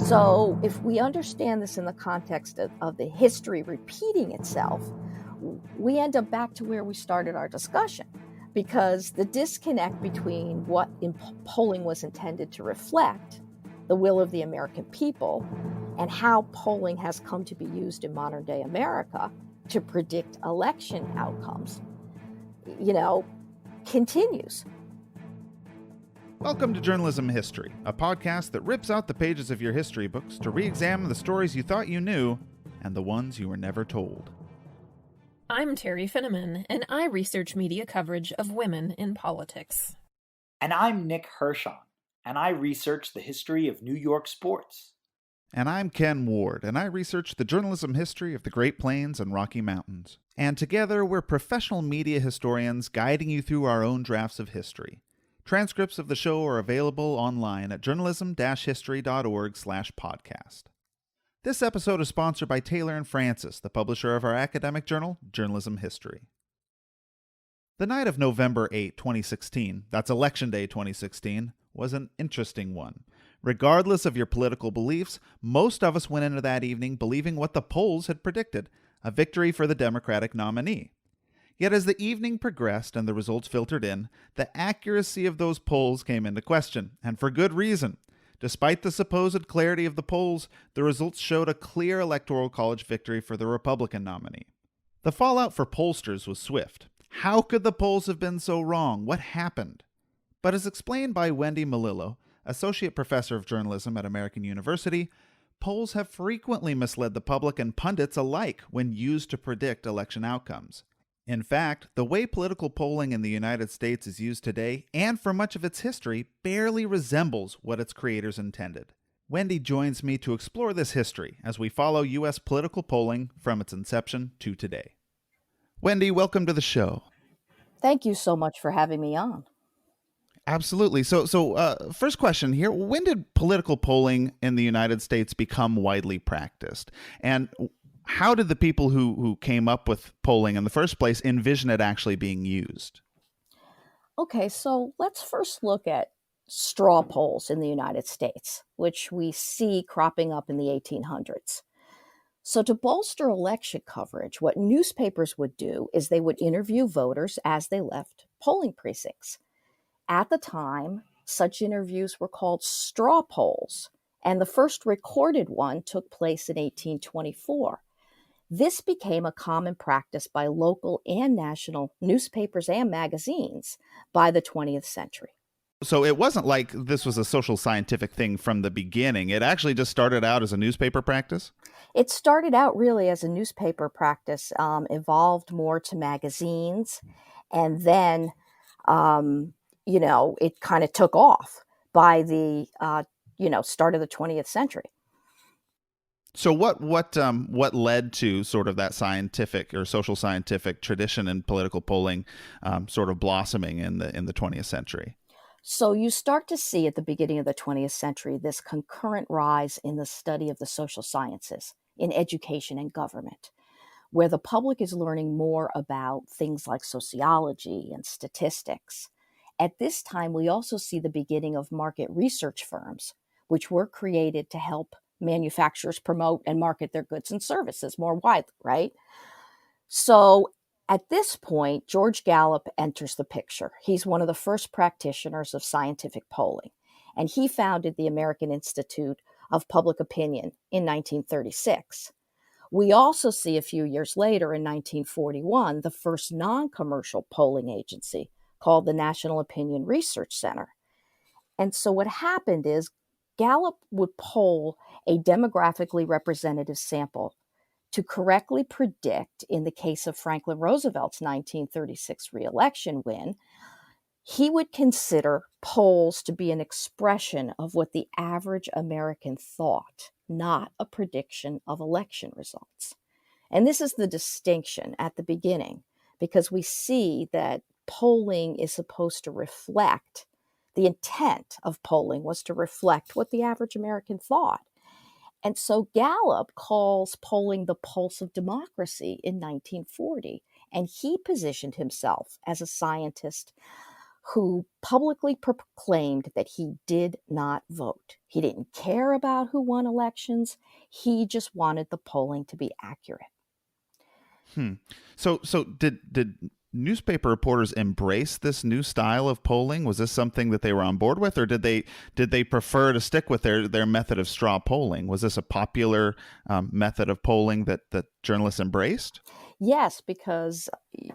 So if we understand this in the context of the history repeating itself, we end up back to where we started our discussion, because the disconnect between what polling was intended to reflect, the will of the American people, and how polling has come to be used in modern day America to predict election outcomes, continues. Welcome to Journalism History, a podcast that rips out the pages of your history books to re-examine the stories you thought you knew and the ones you were never told. I'm Terry Finneman, and I research media coverage of women in politics. And I'm Nick Hirshon, and I research the history of New York sports. And I'm Ken Ward, and I research the journalism history of the Great Plains and Rocky Mountains. And together, we're professional media historians guiding you through our own drafts of history. Transcripts of the show are available online at journalism-history.org/podcast. This episode is sponsored by Taylor & Francis, the publisher of our academic journal, Journalism History. The night of November 8, 2016, that's Election Day 2016, was an interesting one. Regardless of your political beliefs, most of us went into that evening believing what the polls had predicted, a victory for the Democratic nominee. Yet as the evening progressed and the results filtered in, the accuracy of those polls came into question, and for good reason. Despite the supposed clarity of the polls, the results showed a clear Electoral College victory for the Republican nominee. The fallout for pollsters was swift. How could the polls have been so wrong? What happened? But as explained by Wendy Melillo, Associate Professor of Journalism at American University, polls have frequently misled the public and pundits alike when used to predict election outcomes. In fact, the way political polling in the United States is used today, and for much of its history, barely resembles what its creators intended. Wendy joins me to explore this history as we follow U.S. political polling from its inception to today. Wendy, welcome to the show. Thank you so much for having me on. Absolutely. So, first question here. When did political polling in the United States become widely practiced? And how did the people who came up with polling in the first place envision it actually being used? Okay, so let's first look at straw polls in the United States, which we see cropping up in the 1800s. So to bolster election coverage, what newspapers would do is they would interview voters as they left polling precincts. At the time, such interviews were called straw polls, and the first recorded one took place in 1824. This became a common practice by local and national newspapers and magazines by the 20th century. So it wasn't like this was a social scientific thing from the beginning. It actually just started out as a newspaper practice? It started out really as a newspaper practice, evolved more to magazines, and then, it kind of took off by the, start of the 20th century. So what led to sort of that scientific or social scientific tradition in political polling sort of blossoming in the 20th century? So you start to see at the beginning of the 20th century this concurrent rise in the study of the social sciences in education and government, where the public is learning more about things like sociology and statistics. At this time, we also see the beginning of market research firms, which were created to help manufacturers promote and market their goods and services more widely, right? So at this point, George Gallup enters the picture. He's one of the first practitioners of scientific polling, and he founded the American Institute of Public Opinion in 1936. We also see a few years later, in 1941, the first non-commercial polling agency called the National Opinion Research Center. And so what happened is Gallup would poll a demographically representative sample to correctly predict, in the case of Franklin Roosevelt's 1936 re-election win, he would consider polls to be an expression of what the average American thought, not a prediction of election results. And this is the distinction at the beginning, because we see that polling is supposed to reflect, the intent of polling was to reflect what the average American thought. And so Gallup calls polling the pulse of democracy in 1940, and he positioned himself as a scientist who publicly proclaimed that he did not vote. He didn't care about who won elections. He just wanted the polling to be accurate. Hmm. So did newspaper reporters embrace this new style of polling? Was this something that they were on board with, or did they prefer to stick with their method of straw polling? Was this a popular method of polling that journalists embraced? Yes, because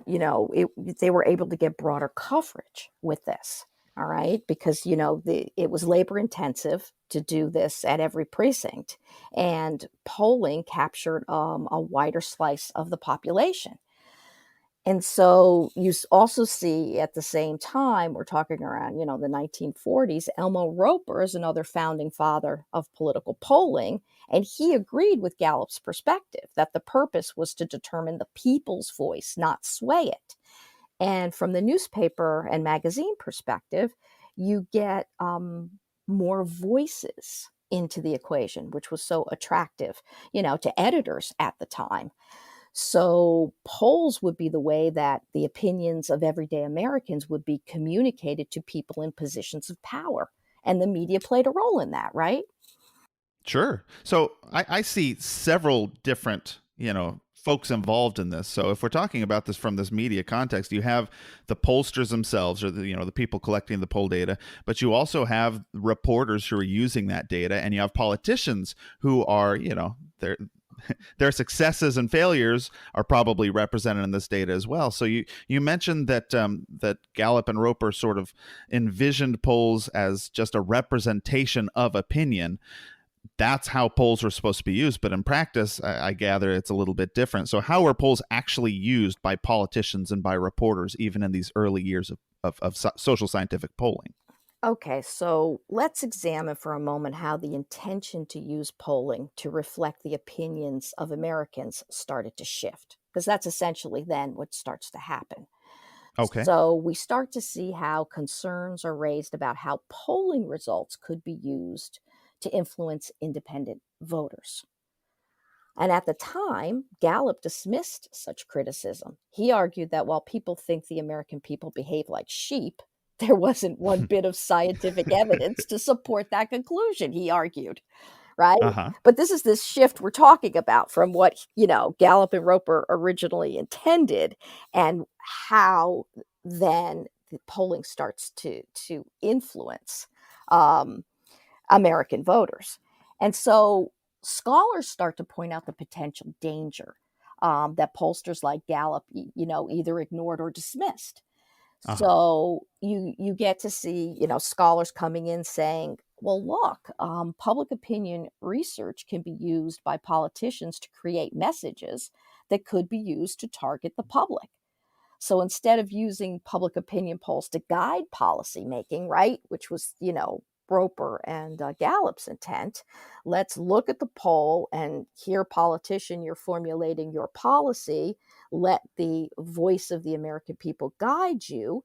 they were able to get broader coverage with this. All right, because it was labor intensive to do this at every precinct, and polling captured a wider slice of the population. And so you also see at the same time, we're talking around, the 1940s, Elmo Roper is another founding father of political polling. And he agreed with Gallup's perspective that the purpose was to determine the people's voice, not sway it. And from the newspaper and magazine perspective, you get more voices into the equation, which was so attractive, to editors at the time. So polls would be the way that the opinions of everyday Americans would be communicated to people in positions of power. And the media played a role in that, right? Sure. So I see several different, folks involved in this. So if we're talking about this from this media context, you have the pollsters themselves, or the people collecting the poll data, but you also have reporters who are using that data, and you have politicians who are, their successes and failures are probably represented in this data as well. So you mentioned that that Gallup and Roper sort of envisioned polls as just a representation of opinion. That's how polls are supposed to be used, but in practice, I gather it's a little bit different. So how are polls actually used by politicians and by reporters, even in these early years of social scientific polling? Okay, so let's examine for a moment how the intention to use polling to reflect the opinions of Americans started to shift, because that's essentially then what starts to happen. Okay. So we start to see how concerns are raised about how polling results could be used to influence independent voters. And at the time, Gallup dismissed such criticism. He argued that while people think the American people behave like sheep, there wasn't one bit of scientific evidence to support that conclusion, he argued, right? Uh-huh. But this shift we're talking about from what, Gallup and Roper originally intended, and how then the polling starts to influence um, American voters. And so scholars start to point out the potential danger that pollsters like Gallup, either ignored or dismissed. Uh-huh. So you get to see, scholars coming in saying, well, look, public opinion research can be used by politicians to create messages that could be used to target the public. So instead of using public opinion polls to guide policy making, right, which was, Roper and Gallup's intent, let's look at the poll and here, politician, you're formulating your policy. Let the voice of the American people guide you.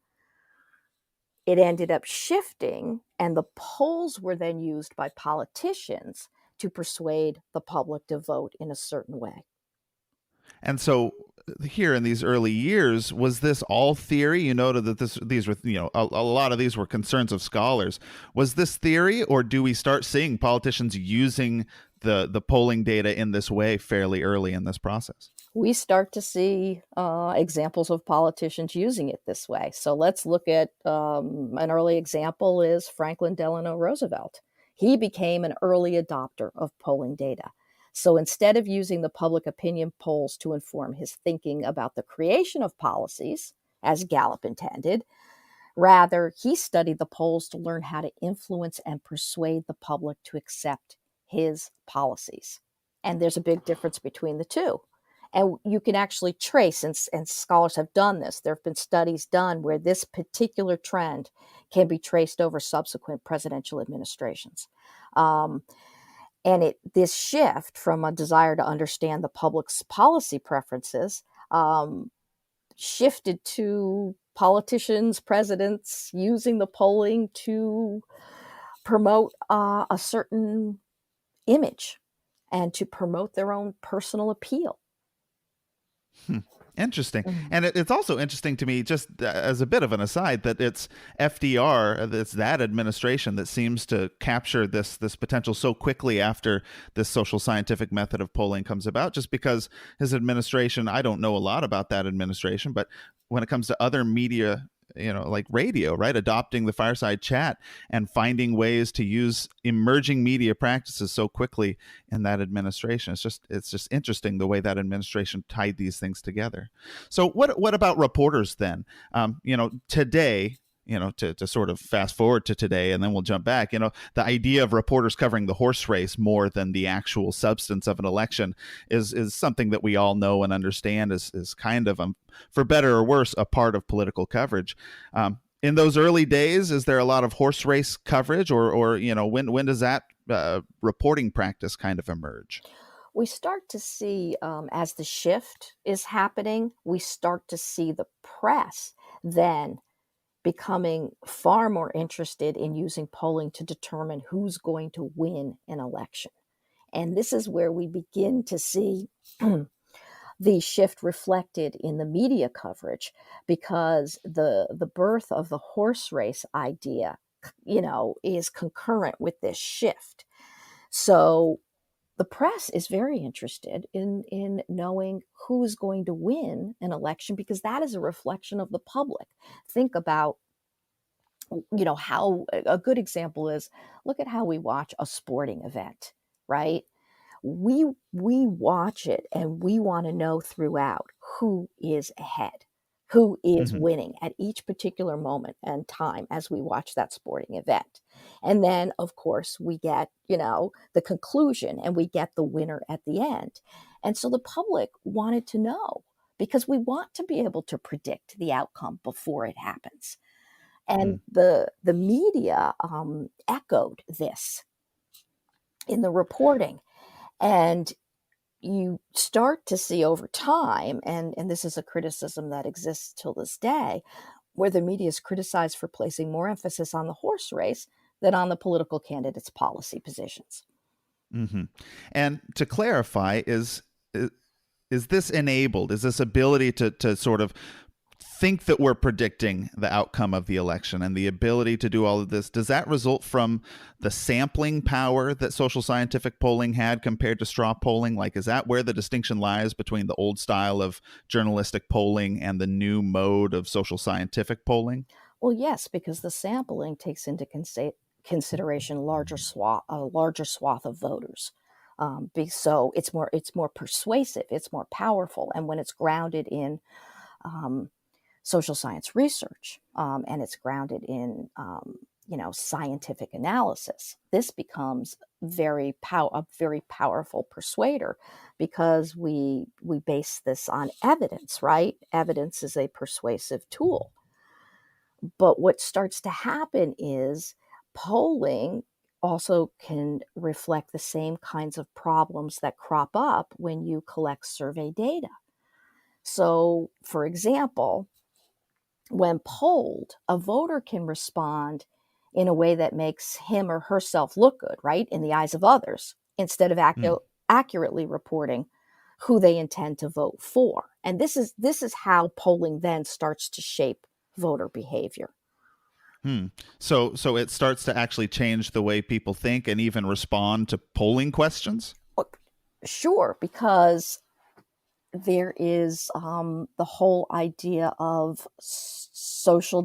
It ended up shifting, and the polls were then used by politicians to persuade the public to vote in a certain way. And so here in these early years, was this all theory? You noted that these were, a lot of these were concerns of scholars. Was this theory, or do we start seeing politicians using the polling data in this way fairly early in this process? We start to see examples of politicians using it this way. So let's look at an early example is Franklin Delano Roosevelt. He became an early adopter of polling data. So instead of using the public opinion polls to inform his thinking about the creation of policies, as Gallup intended, rather, he studied the polls to learn how to influence and persuade the public to accept his policies. And there's a big difference between the two. And you can actually trace, and scholars have done this, there have been studies done where this particular trend can be traced over subsequent presidential administrations. And this shift from a desire to understand the public's policy preferences shifted to politicians, presidents using the polling to promote a certain image and to promote their own personal appeal. Hmm. Interesting. Mhm. And it's also interesting to me, just as a bit of an aside, that it's FDR, it's that administration that seems to capture this potential so quickly after this social scientific method of polling comes about, just because his administration, I don't know a lot about that administration, but when it comes to other media, like radio, right, adopting the fireside chat and finding ways to use emerging media practices so quickly in that administration, it's just interesting the way that administration tied these things together. So what about reporters then? Today, to sort of fast forward to today, and then we'll jump back. The idea of reporters covering the horse race more than the actual substance of an election is something that we all know and understand is kind of, for better or worse, a part of political coverage. In those early days, is there a lot of horse race coverage, or when does that reporting practice kind of emerge? We start to see, as the shift is happening, we start to see the press then becoming far more interested in using polling to determine who's going to win an election. And this is where we begin to see the shift reflected in the media coverage, because the birth of the horse race idea, is concurrent with this shift. So the press is very interested in knowing who is going to win an election, because that is a reflection of the public. Think about, how a good example is, look at how we watch a sporting event, right? We watch it and we want to know throughout who is ahead, who is Hmm. winning at each particular moment and time as we watch that sporting event. And then, of course, we get, the conclusion, and we get the winner at the end. And so the public wanted to know, because we want to be able to predict the outcome before it happens. And the media echoed this in the reporting. And you start to see over time, and this is a criticism that exists till this day, where the media is criticized for placing more emphasis on the horse race than on the political candidates' policy positions. Hmm. And to clarify, is this enabled? Is this ability to sort of think that we're predicting the outcome of the election and the ability to do all of this, does that result from the sampling power that social scientific polling had compared to straw polling? Like, is that where the distinction lies between the old style of journalistic polling and the new mode of social scientific polling? Well, yes, because the sampling takes into consideration a larger swath of voters. So it's more persuasive, it's more powerful, and when it's grounded in um, social science research, and it's grounded in scientific analysis, this becomes a very powerful persuader, because we base this on evidence, right? Evidence is a persuasive tool. But what starts to happen is polling also can reflect the same kinds of problems that crop up when you collect survey data. So, for example, when polled, a voter can respond in a way that makes him or herself look good, right, in the eyes of others, instead of Hmm. accurately reporting who they intend to vote for. And this is how polling then starts to shape voter behavior. Hmm. So it starts to actually change the way people think and even respond to polling questions? Sure, because there is the whole idea of social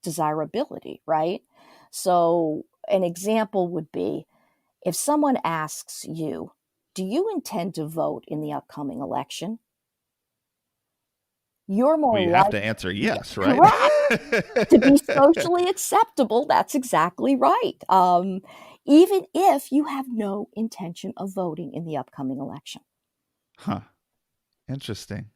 desirability, right? So, an example would be, if someone asks you, do you intend to vote in the upcoming election? You're more Well, you have likely, to answer yeah, yes, right? correct, to be socially acceptable. That's exactly right. Even if you have no intention of voting in the upcoming election. Huh. Interesting.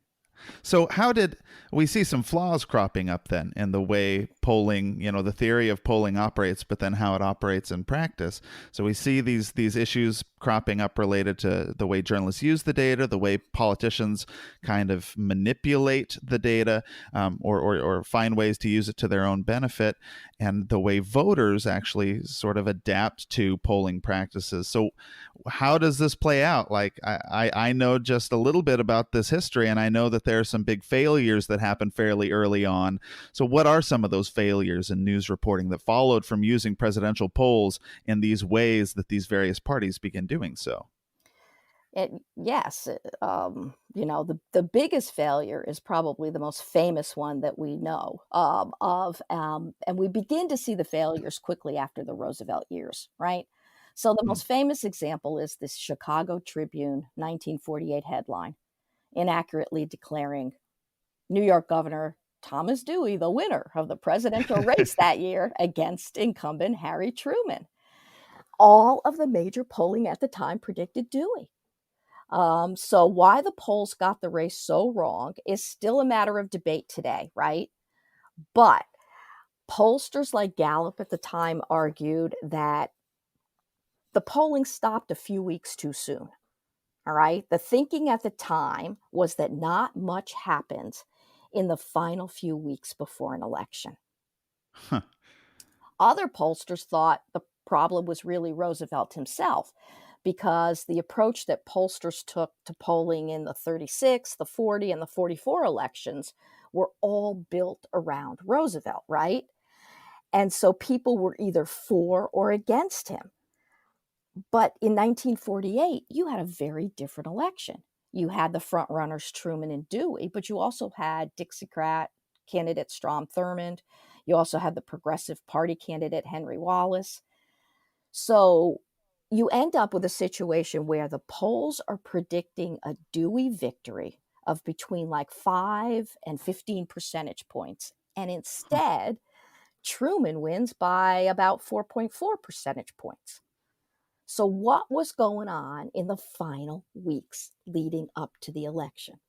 So, how did we see some flaws cropping up then in the way polling, the theory of polling operates, but then how it operates in practice? So, we see these issues cropping up related to the way journalists use the data, the way politicians kind of manipulate the data, or find ways to use it to their own benefit, and the way voters actually sort of adapt to polling practices. So, How does this play out? Like, I know just a little bit about this history, and I know that there are some big failures that happened fairly early on. So what are some of those failures in news reporting that followed from using presidential polls in these ways that these various parties begin doing so? Yes, the biggest failure is probably the most famous one that we know and we begin to see the failures quickly after the Roosevelt years, right? So the Mm. most famous example is this Chicago Tribune 1948 headline, inaccurately declaring New York Governor Thomas Dewey the winner of the presidential race that year against incumbent Harry Truman. All of the major polling at the time predicted Dewey. So why the polls got the race so wrong is still a matter of debate today, right? But pollsters like Gallup at the time argued that the polling stopped a few weeks too soon. All right. The thinking at the time was that not much happens in the final few weeks before an election. Huh. Other pollsters thought the problem was really Roosevelt himself, because the approach that pollsters took to polling in the 36, the 40, and the 44 elections were all built around Roosevelt, right? And so people were either for or against him. But in 1948, you had a very different election. You had the front runners Truman and Dewey, but you also had Dixiecrat candidate Strom Thurmond. You also had the Progressive Party candidate Henry Wallace. So you end up with a situation where the polls are predicting a Dewey victory of between like 5 and 15 percentage points. And instead, Truman wins by about 4.4 percentage points. So what was going on in the final weeks leading up to the election?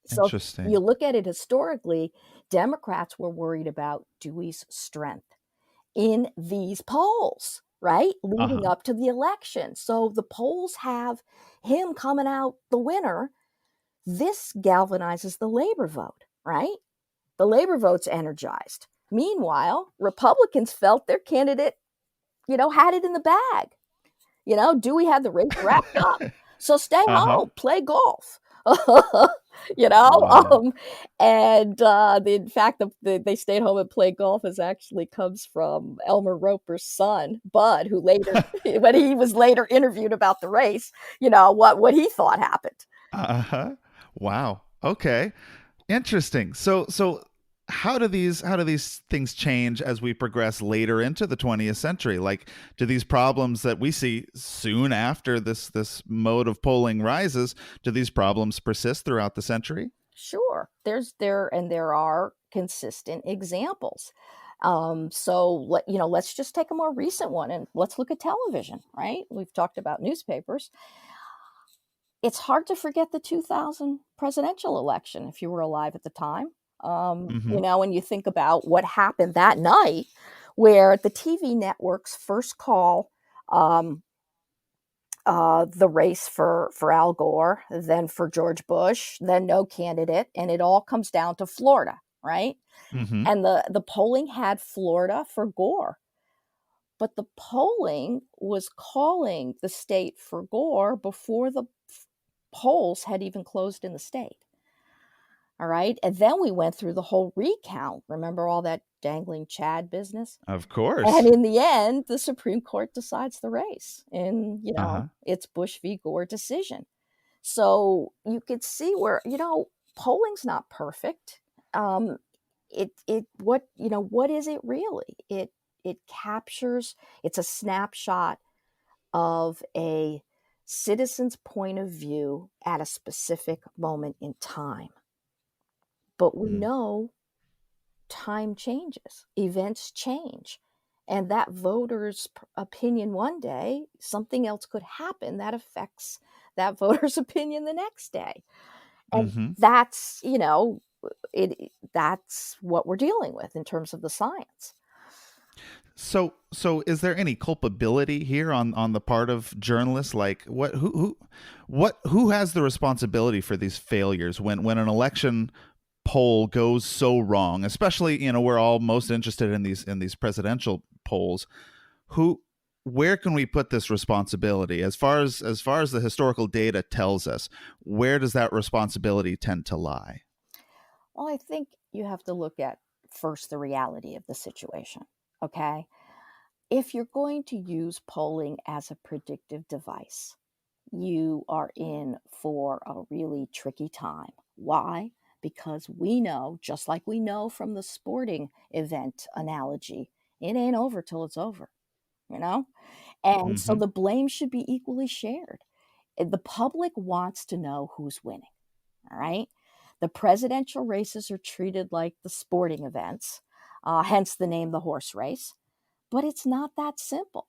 So if you Interesting. look at it historically, Democrats were worried about Dewey's strength in these polls, right? Leading Uh-huh. up to the election. So the polls have him coming out the winner. This galvanizes the labor vote, right? The labor vote's energized. Meanwhile, Republicans felt their candidate, had it in the bag. Dewey had the race wrapped up. So stay Uh-huh. home, play golf. you know, Wow. and in fact, they stayed home and played golf is actually comes from Elmer Roper's son, Bud, who later, when he was later interviewed about the race, what he thought happened. Uh-huh. Wow. Okay. Interesting. So how do these things change as we progress later into the 20th century? Like, do these problems that we see soon after this mode of polling rises, do these problems persist throughout the century? Sure, there are consistent examples. So let's just take a more recent one and let's look at television, right? We've talked about newspapers. It's hard to forget the 2000 presidential election if you were alive at the time. Mm-hmm. When you think about what happened that night, where the TV networks first call um, the race for Al Gore, then for George Bush, then no candidate, and it all comes down to Florida, right? Mm-hmm. And the polling had Florida for Gore, but the polling was calling the state for Gore before the polls had even closed in the state. All right. And then we went through the whole recount. Remember all that dangling Chad business? Of And course. in the end, the Supreme Court decides the race in, Uh-huh. it's Bush v. Gore decision. So you could see where, polling's not perfect. What is it really? It captures, it's a snapshot of a citizen's point of view at a specific moment in time. But we Mm. know time changes, events change. And that voter's opinion one day, something else could happen that affects that voter's opinion the next day. And Mm-hmm. that's what we're dealing with in terms of the science. So is there any culpability here on the part of journalists? Like, who has the responsibility for these failures when an election poll goes so wrong? Especially, we're all most interested in these presidential polls. Who where can we put this responsibility as far as the historical data tells us? Where does that responsibility tend to lie? Well, I think you have to look at first the reality of the situation. Okay. If you're going to use polling as a predictive device, you are in for a really tricky time. Why? Because we know, just like we know from the sporting event analogy, it ain't over till it's over, you know? And so Mm-hmm. the blame should be equally shared. The public wants to know who's winning, all right? The presidential races are treated like the sporting events, hence the name the horse race, but it's not that simple.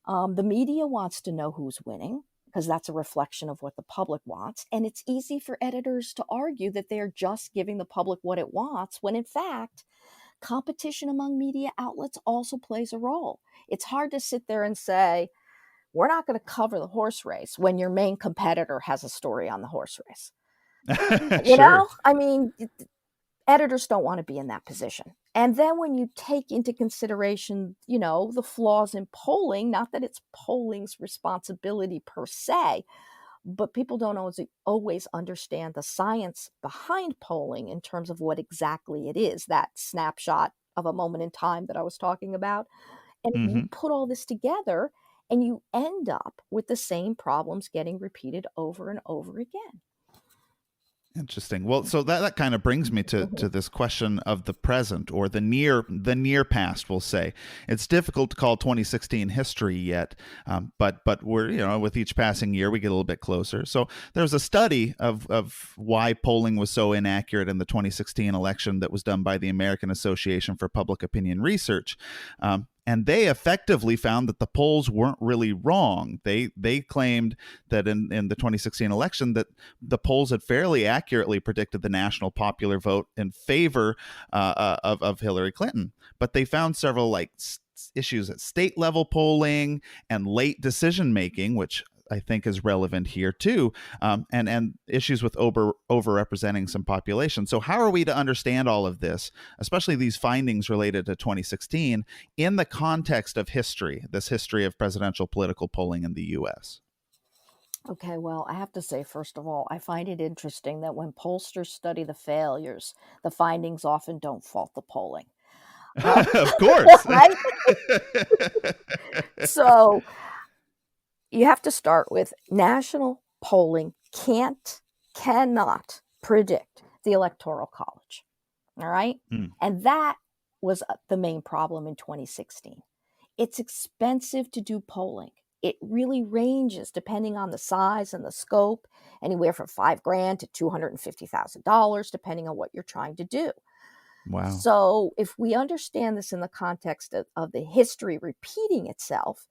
The media wants to know who's winning because that's a reflection of what the public wants. And it's easy for editors to argue that they're just giving the public what it wants, when in fact, competition among media outlets also plays a role. It's hard to sit there and say, we're not going to cover the horse race when your main competitor has a story on the horse race. Sure. I mean, editors don't want to be in that position. And then when you take into consideration, the flaws in polling, not that it's polling's responsibility per se, but people don't always understand the science behind polling in terms of what exactly it is, that snapshot of a moment in time that I was talking about. And Mm-hmm. you put all this together and you end up with the same problems getting repeated over and over again. Interesting. Well, so that kind of brings me to this question of the present, or the near past. We'll say it's difficult to call 2016 history yet, but we're with each passing year we get a little bit closer. So there's a study of why polling was so inaccurate in the 2016 election that was done by the American Association for Public Opinion Research. And they effectively found that the polls weren't really wrong. They claimed that in the 2016 election that the polls had fairly accurately predicted the national popular vote in favor of Hillary Clinton. But they found several issues at state level polling and late decision making, which I think is relevant here too, and issues with overrepresenting some population. So how are we to understand all of this, especially these findings related to 2016, in the context of history, this history of presidential political polling in the U.S.? Okay, well, I have to say, first of all, I find it interesting that when pollsters study the failures, the findings often don't fault the polling. Of course. Right? So you have to start with national polling cannot predict the Electoral College. All right? Mm. And that was the main problem in 2016. It's expensive to do polling. It really ranges depending on the size and the scope, anywhere from $5,000 to $250,000, depending on what you're trying to do. Wow. So if we understand this in the context of the history repeating itself,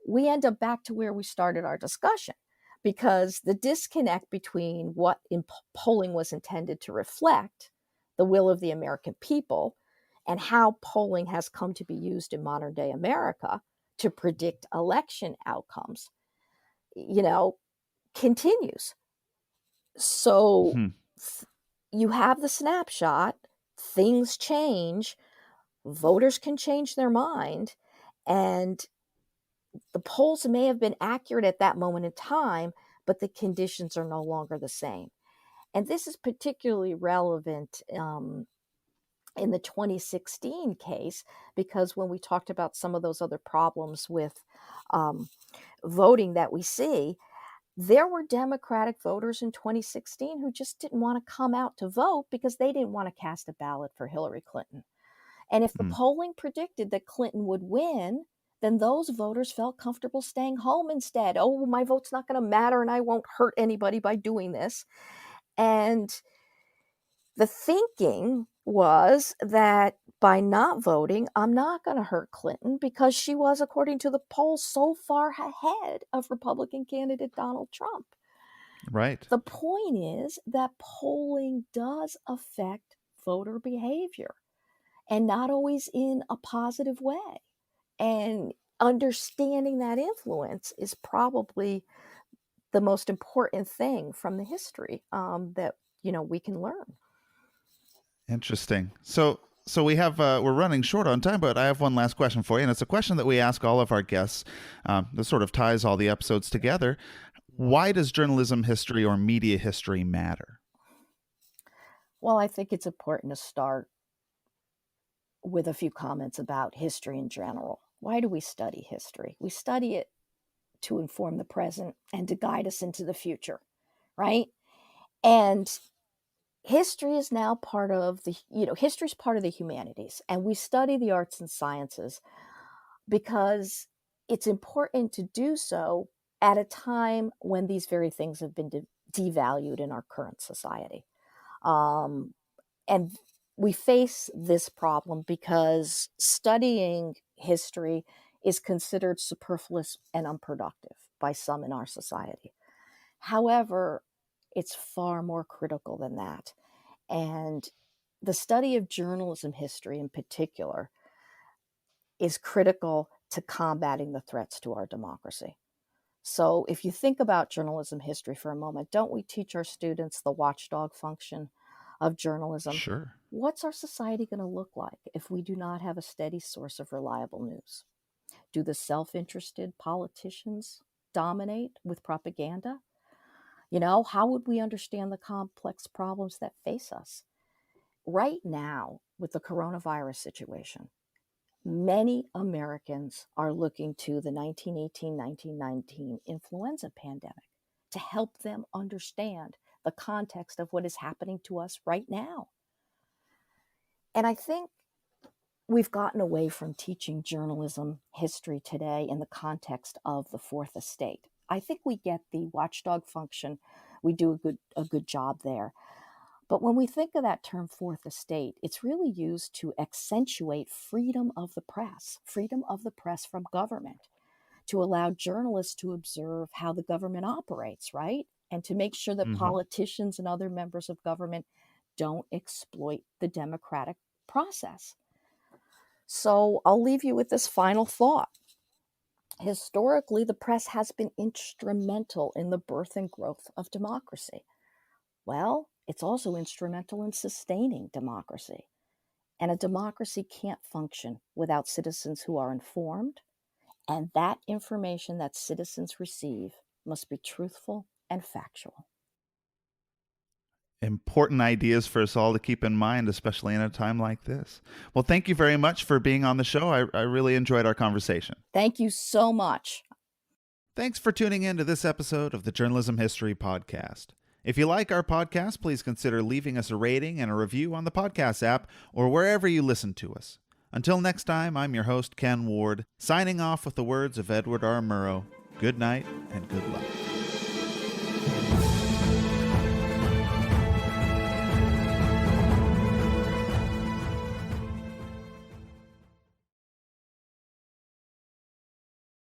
we end up back to where we started our discussion, because the disconnect between what polling was intended to reflect, the will of the American people, and how polling has come to be used in modern day America to predict election outcomes, continues. So you have the snapshot, things change, voters can change their mind, and the polls may have been accurate at that moment in time, but the conditions are no longer the same. And this is particularly relevant in the 2016 case, because when we talked about some of those other problems with voting that we see, there were Democratic voters in 2016 who just didn't want to come out to vote because they didn't want to cast a ballot for Hillary Clinton. And if the polling predicted that Clinton would win, then those voters felt comfortable staying home instead. Oh, my vote's not going to matter and I won't hurt anybody by doing this. And the thinking was that by not voting, I'm not going to hurt Clinton because she was, according to the polls, so far ahead of Republican candidate Donald Trump. Right. The point is that polling does affect voter behavior, and not always in a positive way. And understanding that influence is probably the most important thing from the history that we can learn. Interesting. So So we're running short on time, but I have one last question for you, and it's a question that we ask all of our guests. This sort of ties all the episodes together. Why does journalism history or media history matter? Well, I think it's important to start with a few comments about history in general. Why do we study history? We study it to inform the present and to guide us into the future, right? And history is now part of history is part of the humanities, and we study the arts and sciences because it's important to do so at a time when these very things have been devalued in our current society. And we face this problem because studying history is considered superfluous and unproductive by some in our society. However, it's far more critical than that. And the study of journalism history in particular is critical to combating the threats to our democracy. So if you think about journalism history for a moment, don't we teach our students the watchdog function of journalism? Sure. What's our society going to look like if we do not have a steady source of reliable news? Do the self-interested politicians dominate with propaganda? How would we understand the complex problems that face us? Right now, with the coronavirus situation, many Americans are looking to the 1918-1919 influenza pandemic to help them understand the context of what is happening to us right now. And I think we've gotten away from teaching journalism history today in the context of the Fourth Estate. I think we get the watchdog function. We do a good job there. But when we think of that term Fourth Estate, it's really used to accentuate freedom of the press from government, to allow journalists to observe how the government operates, right? And to make sure that politicians and other members of government don't exploit the democratic process. So I'll leave you with this final thought. Historically, the press has been instrumental in the birth and growth of democracy. Well, it's also instrumental in sustaining democracy. And a democracy can't function without citizens who are informed, and that information that citizens receive must be truthful and factual. Important ideas for us all to keep in mind, especially in a time like this. Well, thank you very much for being on the show. I really enjoyed our conversation. Thank you so much. Thanks for tuning in to this episode of the Journalism History Podcast. If you like our podcast, please consider leaving us a rating and a review on the podcast app or wherever you listen to us. Until next time, I'm your host, Ken Ward, signing off with the words of Edward R. Murrow. Good night and good luck.